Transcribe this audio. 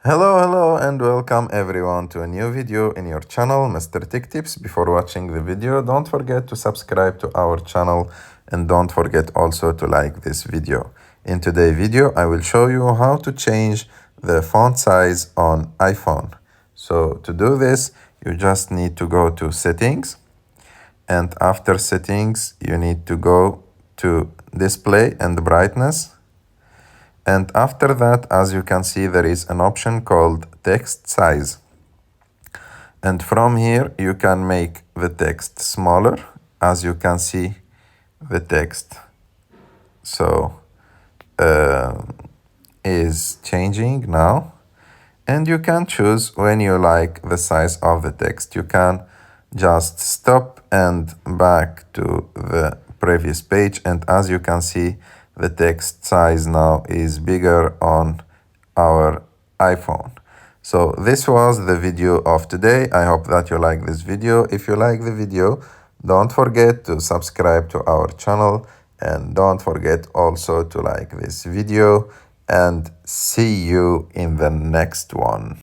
Hello, and welcome everyone to a new video in your channel, Mr. Tech Tips. Before watching the video, don't forget to subscribe to our channel and don't forget also to like this video. In today's video, I will show you how to change the font size on iPhone. So to do this, you just need to go to Settings, and after Settings, you need to go to Display and Brightness. And after that, as you can see, there is an option called text size. And from here, you can make the text smaller. As you can see, the text is changing now. And you can choose when you like the size of the text. You can just stop and back to the previous page. And as you can see, the text size now is bigger on our iPhone. So this was the video of today. I hope that you like this video. If you like the video, don't forget to subscribe to our channel and don't forget also to like this video, and see you in the next one.